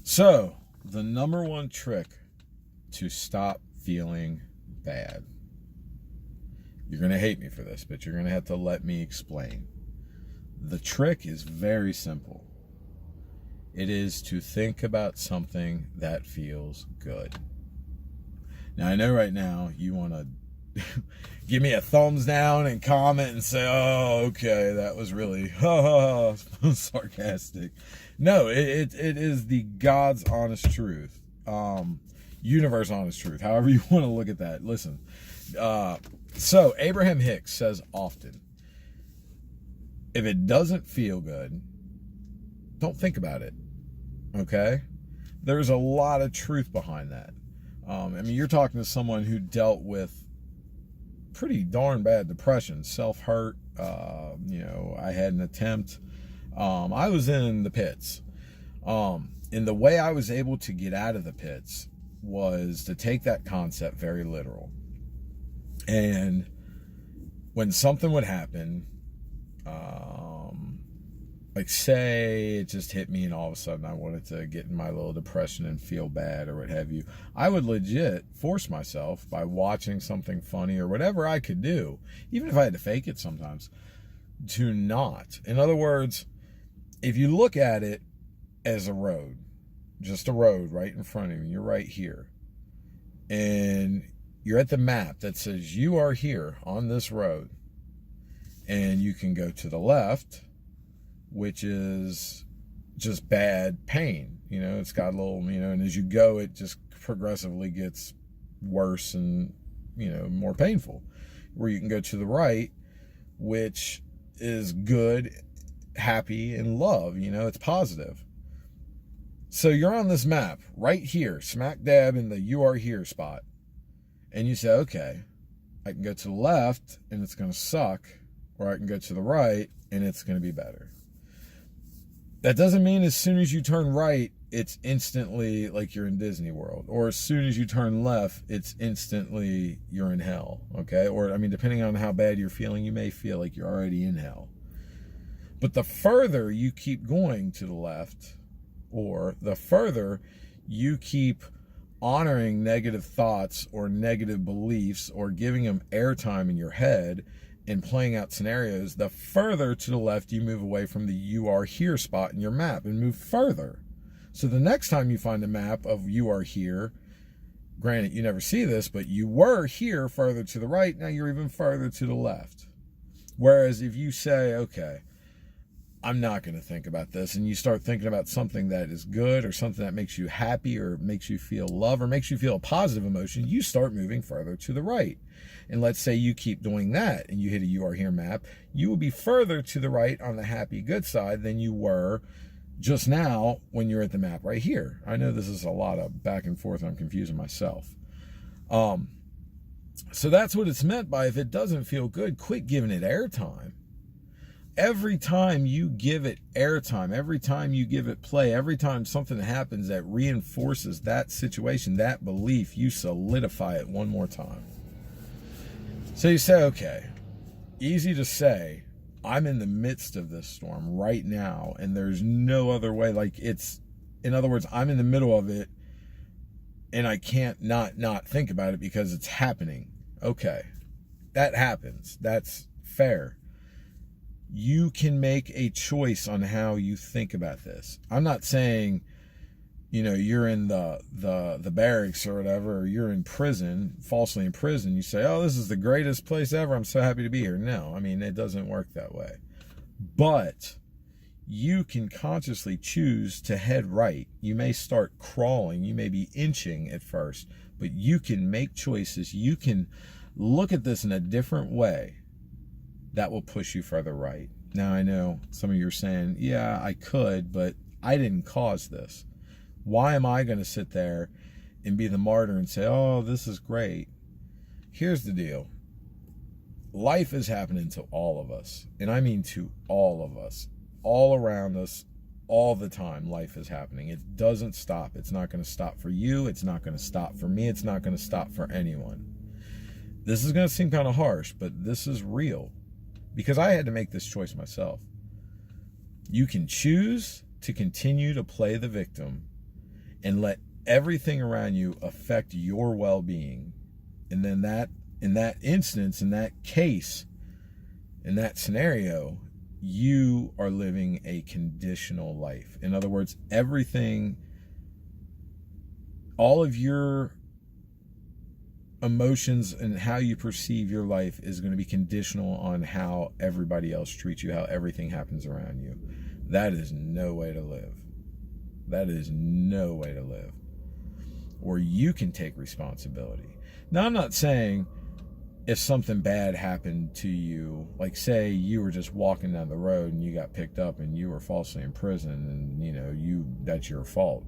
So, the number one trick to stop feeling bad. You're going to hate me for this, but you're going to have to let me explain. The trick is very simple. It is to think about something that feels good. Now, I know right now you want to give me a thumbs down and comment and say, oh, okay, that was really sarcastic. No, it is the God's honest truth. Universe honest truth, however you want to look at that. Listen, so Abraham Hicks says often, if it doesn't feel good, don't think about it. Okay? There's a lot of truth behind that. I mean, you're talking to someone who dealt with pretty darn bad depression, self-hurt. I had an attempt. I was in the pits. And the way I was able to get out of the pits was to take that concept very literal. And when something would happen, like say it just hit me and all of a sudden I wanted to get in my little depression and feel bad or what have you, I would legit force myself by watching something funny or whatever I could do, even if I had to fake it sometimes, to not. In other words, if you look at it as a road, just a road right in front of you, you're right here, and you're at the map that says you are here on this road, and you can go to the left, which is just bad pain. It's got a little, and as you go, it just progressively gets worse and, more painful. Where you can go to the right, which is good, happy, and love, it's positive. So you're on this map right here, smack dab in the you are here spot. And you say, okay, I can go to the left and it's going to suck, or I can go to the right and it's going to be better. That doesn't mean as soon as you turn right, it's instantly like you're in Disney World. Or as soon as you turn left, it's instantly you're in hell. Okay? Or, depending on how bad you're feeling, you may feel like you're already in hell. But the further you keep going to the left, or the further you keep honoring negative thoughts or negative beliefs or giving them airtime in your head and playing out scenarios, the further to the left you move away from the you are here spot in your map and move further. So the next time you find a map of you are here, granted you never see this, but you were here further to the right, now you're even further to the left. Whereas if you say, okay, I'm not going to think about this, and you start thinking about something that is good or something that makes you happy or makes you feel love or makes you feel a positive emotion, you start moving further to the right. And let's say you keep doing that and you hit a you are here map, you will be further to the right on the happy good side than you were just now when you're at the map right here. I know this is a lot of back and forth. I'm confusing myself. So that's what it's meant by, if it doesn't feel good, quit giving it airtime. Every time you give it airtime, every time you give it play, every time something happens that reinforces that situation, that belief, you solidify it one more time. So you say, okay, easy to say, I'm in the midst of this storm right now, and there's no other way. In other words, I'm in the middle of it, and I can't not think about it because it's happening. Okay, that happens. That's fair. You can make a choice on how you think about this. I'm not saying, you're in the barracks or whatever, or you're in prison, falsely in prison. You say, oh, this is the greatest place ever. I'm so happy to be here. No, it doesn't work that way. But you can consciously choose to head right. You may start crawling. You may be inching at first, but you can make choices. You can look at this in a different way that will push you further right. Now, I know some of you are saying, yeah, I could, but I didn't cause this. Why am I going to sit there and be the martyr and say, oh, this is great? Here's the deal. Life is happening to all of us. And I mean to all of us. All around us, all the time, life is happening. It doesn't stop. It's not going to stop for you. It's not going to stop for me. It's not going to stop for anyone. This is going to seem kind of harsh, but this is real. Because I had to make this choice myself. You can choose to continue to play the victim and let everything around you affect your well-being. And then in that instance, in that case, in that scenario, you are living a conditional life. In other words, everything, all of your emotions and how you perceive your life is going to be conditional on how everybody else treats you, how everything happens around you. That is no way to live. That is no way to live. Or you can take responsibility. Now, I'm not saying if something bad happened to you, like say you were just walking down the road and you got picked up and you were falsely imprisoned, and that's your fault.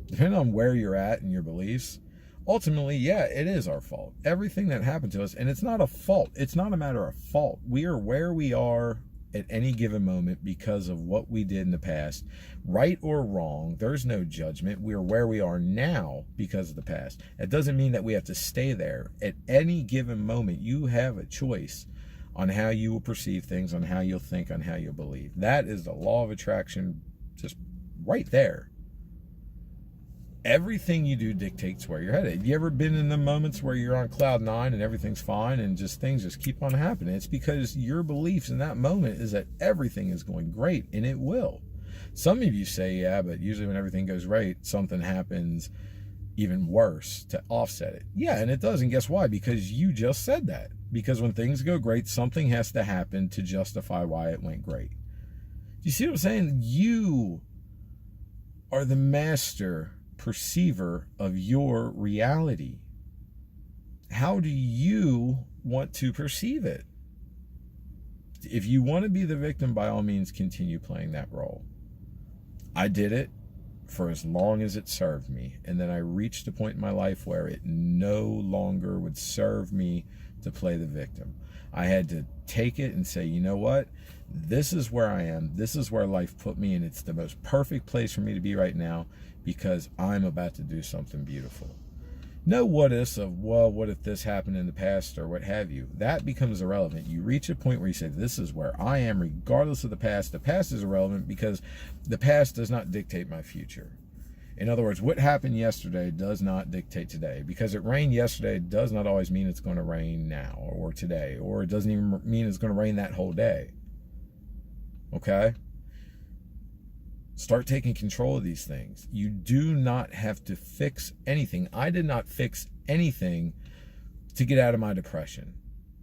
Depending on where you're at and your beliefs, ultimately, yeah, it is our fault. Everything that happened to us, and it's not a fault. It's not a matter of fault. We are where we are at any given moment because of what we did in the past. Right or wrong, there's no judgment. We are where we are now because of the past. It doesn't mean that we have to stay there. At any given moment, you have a choice on how you will perceive things, on how you'll think, on how you'll believe. That is the law of attraction, just right there. Everything you do dictates where you're headed. You ever been in the moments where you're on cloud nine and everything's fine and just things just keep on happening? It's because your beliefs in that moment is that everything is going great, and it will. Some of you say, yeah, but usually when everything goes right, something happens even worse to offset it. Yeah, and it does. And guess why? Because you just said that. Because when things go great, something has to happen to justify why it went great. Do you see what I'm saying? You are the master perceiver of your reality. How do you want to perceive it? If you want to be the victim, by all means, continue playing that role. I did it for as long as it served me, and then I reached a point in my life where it no longer would serve me to play the victim. I had to take it and say, you know what? This is where I am. This is where life put me, and it's the most perfect place for me to be right now because I'm about to do something beautiful. No what ifs of, well, what if this happened in the past or what have you. That becomes irrelevant. You reach a point where you say, this is where I am regardless of the past. The past is irrelevant because the past does not dictate my future. In other words, what happened yesterday does not dictate today. Because it rained yesterday does not always mean it's going to rain now or today, or it doesn't even mean it's going to rain that whole day. Okay? Start taking control of these things. You do not have to fix anything. I did not fix anything to get out of my depression.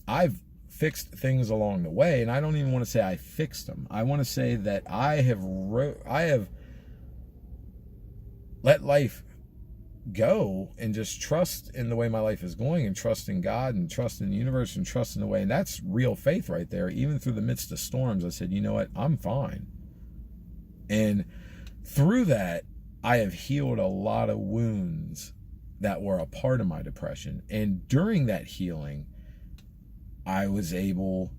I've fixed things along the way, and I don't even want to say I fixed them. I want to say that I have let life go and just trust in the way my life is going, and trust in God and trust in the universe and trust in the way. And that's real faith right there. Even through the midst of storms, I said, you know what? I'm fine. And through that, I have healed a lot of wounds that were a part of my depression. And during that healing, I was able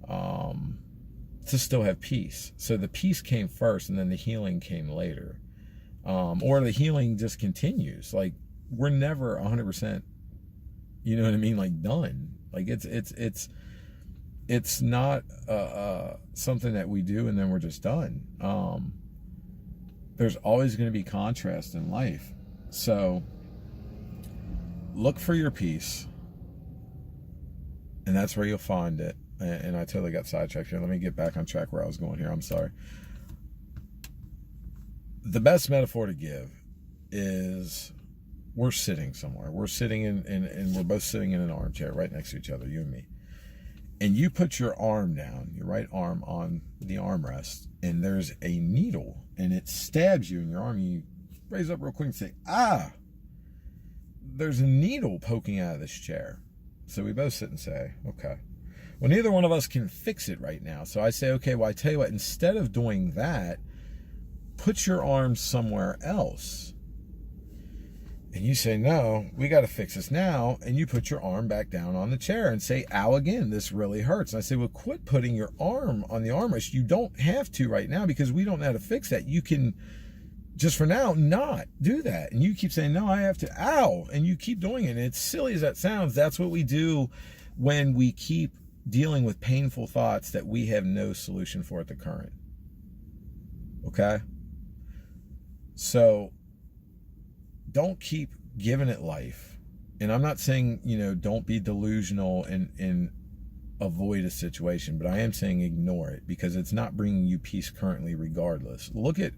to still have peace. So the peace came first, and then the healing came later. Or the healing just continues. Like, we're never 100%, you know what I mean? Like, done. Like, it's not something that we do and then we're just done. There's always going to be contrast in life. So look for your peace, and that's where you'll find it. And I totally got sidetracked here. Let me get back on track where I was going here. I'm sorry. The best metaphor to give is we're sitting somewhere. We're sitting and we're both sitting in an armchair right next to each other, you and me. And you put your arm down, your right arm on the armrest, and there's a needle, and it stabs you in your arm. You raise up real quick and say, there's a needle poking out of this chair. So we both sit and say, okay. Well, neither one of us can fix it right now. So I say, okay, well, I tell you what, instead of doing that, put your arm somewhere else. And you say, no, we got to fix this now. And you put your arm back down on the chair and say, ow, again, this really hurts. And I say, well, quit putting your arm on the armrest. You don't have to right now because we don't know how to fix that. You can just for now not do that. And you keep saying, no, I have to, ow. And you keep doing it. And it's silly as that sounds. That's what we do when we keep dealing with painful thoughts that we have no solution for at the current. Okay? So don't keep giving it life. And I'm not saying, don't be delusional and avoid a situation, but I am saying ignore it, because it's not bringing you peace currently regardless. Look at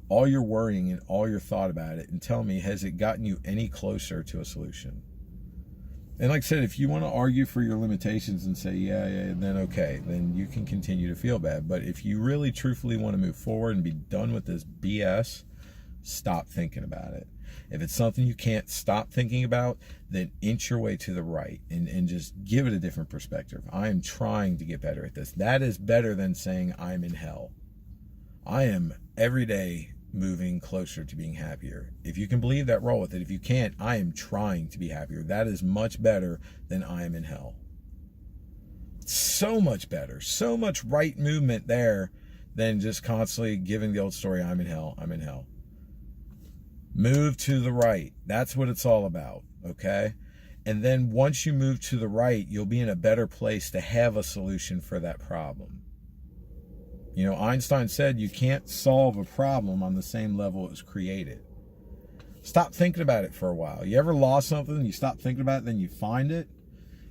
all your worrying and all your thought about it and tell me, has it gotten you any closer to a solution? And like I said, if you want to argue for your limitations and say, yeah, then okay, then you can continue to feel bad. But if you really truthfully want to move forward and be done with this BS, stop thinking about it. If it's something you can't stop thinking about, then inch your way to the right and just give it a different perspective. I am trying to get better at this. That is better than saying I'm in hell. I am every day moving closer to being happier. If you can believe that, roll with it. If you can't, I am trying to be happier. That is much better than I am in hell. So much better. So much right movement there than just constantly giving the old story, I'm in hell, I'm in hell. Move to the right. That's what it's all about, okay? And then once you move to the right, you'll be in a better place to have a solution for that problem. Einstein said you can't solve a problem on the same level it was created. Stop thinking about it for a while. You ever lost something, you stop thinking about it, then you find it?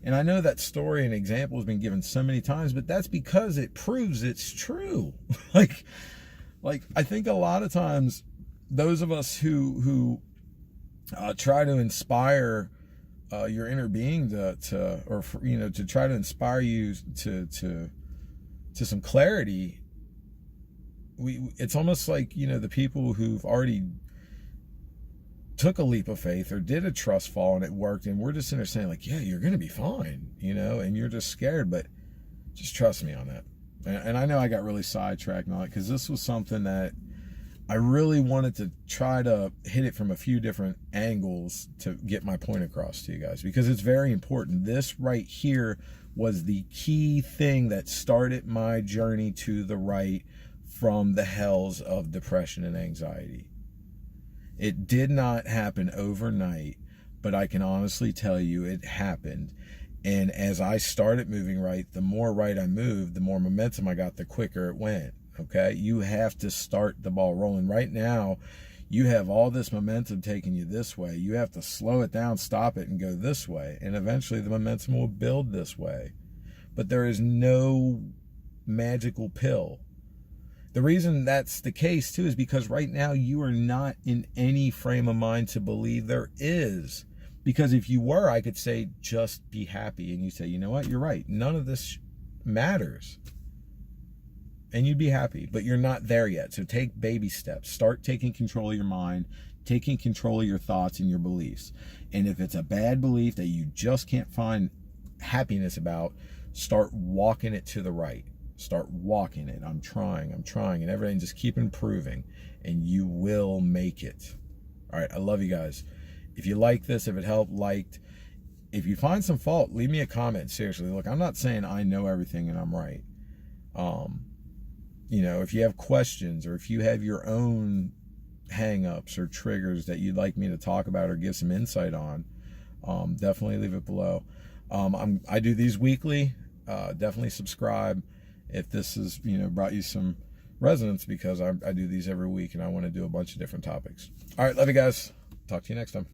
And I know that story and example has been given so many times, but that's because it proves it's true. like I think a lot of times those of us who try to inspire your inner being to try to inspire you to some clarity, it's almost like, the people who've already took a leap of faith or did a trust fall and it worked, and we're just in there saying like, yeah, you're going to be fine, and you're just scared, but just trust me on that. And I know I got really sidetracked on it because this was something that I really wanted to try to hit it from a few different angles to get my point across to you guys, because it's very important. This right here was the key thing that started my journey to the right from the hells of depression and anxiety. It did not happen overnight, but I can honestly tell you it happened. And as I started moving right, the more right I moved, the more momentum I got, the quicker it went. Okay, you have to start the ball rolling. Right now, you have all this momentum taking you this way. You have to slow it down, stop it, and go this way. And eventually the momentum will build this way. But there is no magical pill. The reason that's the case, too, is because right now you are not in any frame of mind to believe there is. Because if you were, I could say, just be happy. And you say, you know what, you're right. None of this matters. And you'd be happy, but you're not there yet. So take baby steps. Start taking control of your mind, taking control of your thoughts and your beliefs. And if it's a bad belief that you just can't find happiness about, start walking it to the right. Start walking it. I'm trying, and everything, just keep improving, and you will make it. All right, I love you guys. If you like this, if it helped, liked. If you find some fault, leave me a comment. Seriously, look, I'm not saying I know everything and I'm right. If you have questions or if you have your own hang-ups or triggers that you'd like me to talk about or give some insight on, definitely leave it below. I do these weekly. Definitely subscribe if this has brought you some resonance, because I do these every week and I want to do a bunch of different topics. All right, love you guys. Talk to you next time.